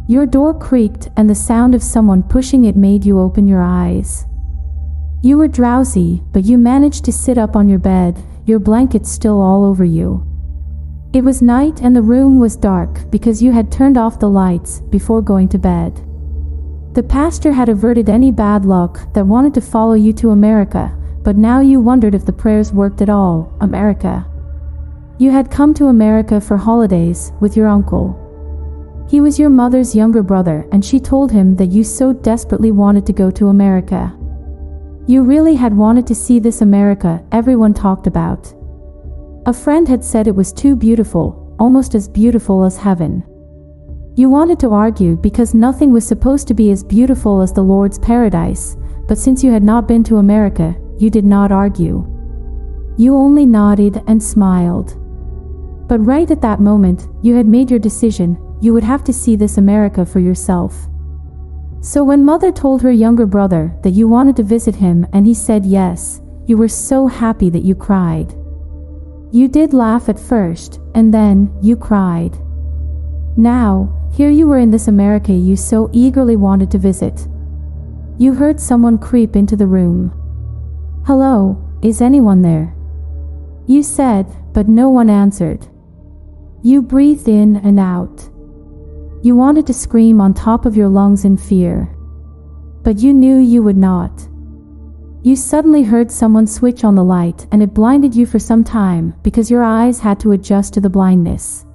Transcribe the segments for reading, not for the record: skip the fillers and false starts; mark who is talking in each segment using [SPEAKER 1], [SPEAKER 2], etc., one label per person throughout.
[SPEAKER 1] Your door creaked and the sound of someone pushing it made you open your eyes. You were drowsy, but you managed to sit up on your bed, your blanket still all over you. It was night and the room was dark because you had turned off the lights before going to bed. The pastor had averted any bad luck that wanted to follow you to America, but now you wondered if the prayers worked at all. America. You had come to America for holidays with your uncle. He was your mother's younger brother, and she told him that you so desperately wanted to go to America. You really had wanted to see this America everyone talked about. A friend had said it was too beautiful, almost as beautiful as heaven. You wanted to argue because nothing was supposed to be as beautiful as the Lord's paradise, but since you had not been to America, you did not argue. You only nodded and smiled. But right at that moment, you had made your decision. You would have to see this America for yourself. So when Mother told her younger brother that you wanted to visit him and he said yes, you were so happy that you cried. You did laugh at first, and then you cried. Now, here you were in this America you so eagerly wanted to visit. You heard someone creep into the room. "Hello, is anyone there?" You said, but no one answered. You breathed in and out. You wanted to scream on top of your lungs in fear. But you knew you would not. You suddenly heard someone switch on the light and it blinded you for some time because your eyes had to adjust to the blindness.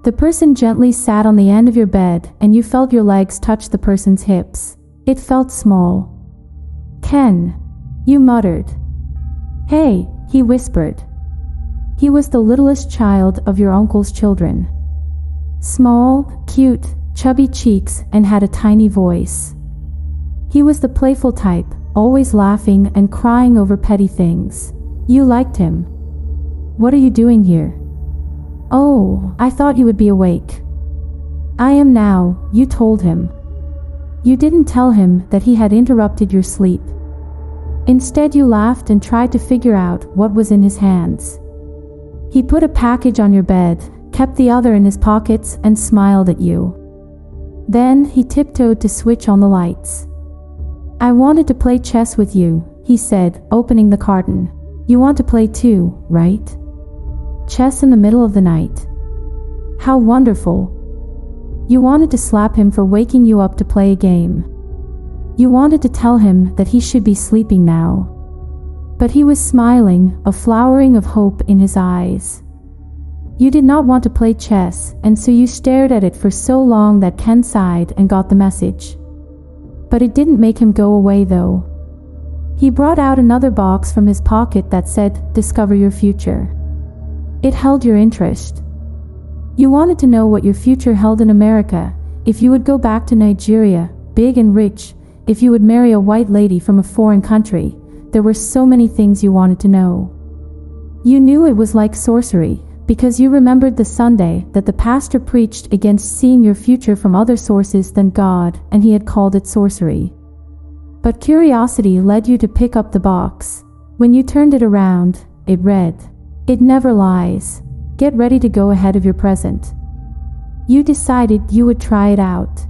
[SPEAKER 1] The person gently sat on the end of your bed and you felt your legs touch the person's hips. It felt small. "Ken," you muttered. "Hey," he whispered. He was the littlest child of your uncle's children. Small, cute, chubby cheeks and had a tiny voice. He was the playful type, always laughing and crying over petty things. You liked him. "What are you doing here?" "Oh, I thought you would be awake." "I am now," you told him. You didn't tell him that he had interrupted your sleep. Instead, you laughed and tried to figure out what was in his hands. He put a package on your bed, kept the other in his pockets and smiled at you. Then he tiptoed to switch on the lights. "I wanted to play chess with you," he said, opening the carton. "You want to play too, right? Chess in the middle of the night. How wonderful." You wanted to slap him for waking you up to play a game. You wanted to tell him that he should be sleeping now. But he was smiling, a flowering of hope in his eyes. You did not want to play chess, and so you stared at it for so long that Ken sighed and got the message. But it didn't make him go away though. He brought out another box from his pocket that said, "Discover your future." It held your interest. You wanted to know what your future held in America, if you would go back to Nigeria, big and rich, if you would marry a white lady from a foreign country. There were so many things you wanted to know. You knew it was like sorcery, because you remembered the Sunday that the pastor preached against seeing your future from other sources than God, and he had called it sorcery. But curiosity led you to pick up the box. When you turned it around, it read, "It never lies. Get ready to go ahead of your present." You decided you would try it out.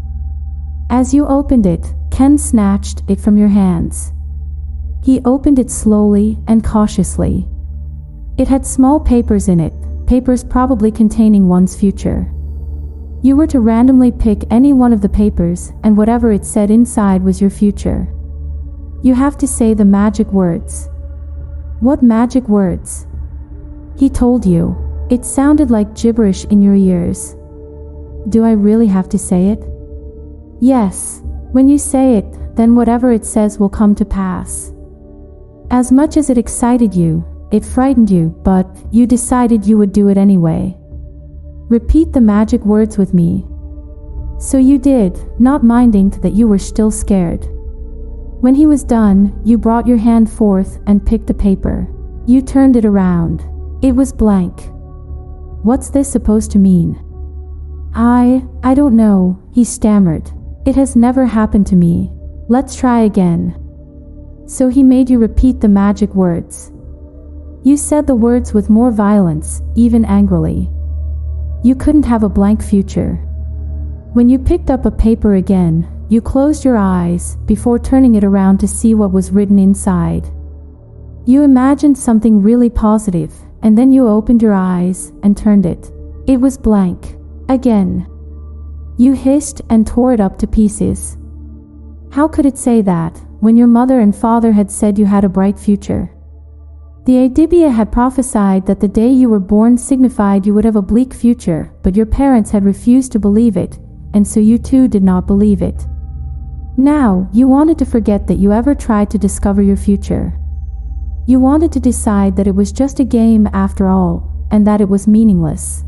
[SPEAKER 1] As you opened it, Ken snatched it from your hands. He opened it slowly and cautiously. It had small papers in it, papers probably containing one's future. You were to randomly pick any one of the papers, and whatever it said inside was your future. You have to say the magic words. What magic words? He told you. It sounded like gibberish in your ears. Do I really have to say it? Yes. When you say it, then whatever it says will come to pass. As much as it excited you, it frightened you, but you decided you would do it anyway. Repeat the magic words with me. So you did, not minding that you were still scared. When he was done, you brought your hand forth and picked a paper. You turned it around. It was blank. What's this supposed to mean? I don't know, he stammered. It has never happened to me. Let's try again. So he made you repeat the magic words. You said the words with more violence, even angrily. You couldn't have a blank future. When you picked up a paper again, you closed your eyes before turning it around to see what was written inside. You imagined something really positive, and then you opened your eyes and turned it. It was blank. Again. You hissed and tore it up to pieces. How could it say that, when your mother and father had said you had a bright future? The Adibia had prophesied that the day you were born signified you would have a bleak future, but your parents had refused to believe it, and so you too did not believe it. Now, you wanted to forget that you ever tried to discover your future. You wanted to decide that it was just a game after all, and that it was meaningless.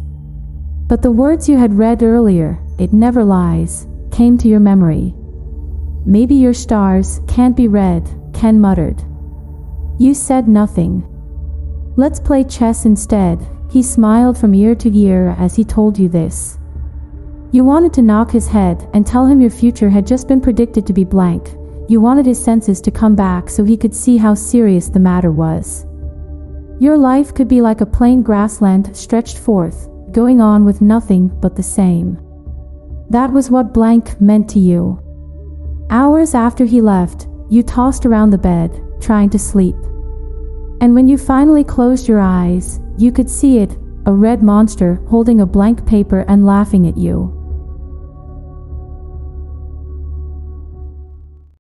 [SPEAKER 1] But the words you had read earlier, "It never lies," came to your memory. "Maybe your stars can't be read," Ken muttered. You said nothing. "Let's play chess instead," he smiled from ear to ear as he told you this. You wanted to knock his head and tell him your future had just been predicted to be blank. You wanted his senses to come back so he could see how serious the matter was. Your life could be like a plain grassland stretched forth, going on with nothing but the same. That was what blank meant to you. Hours after he left, you tossed around the bed, trying to sleep. And when you finally closed your eyes, you could see it, a red monster holding a blank paper and laughing at you.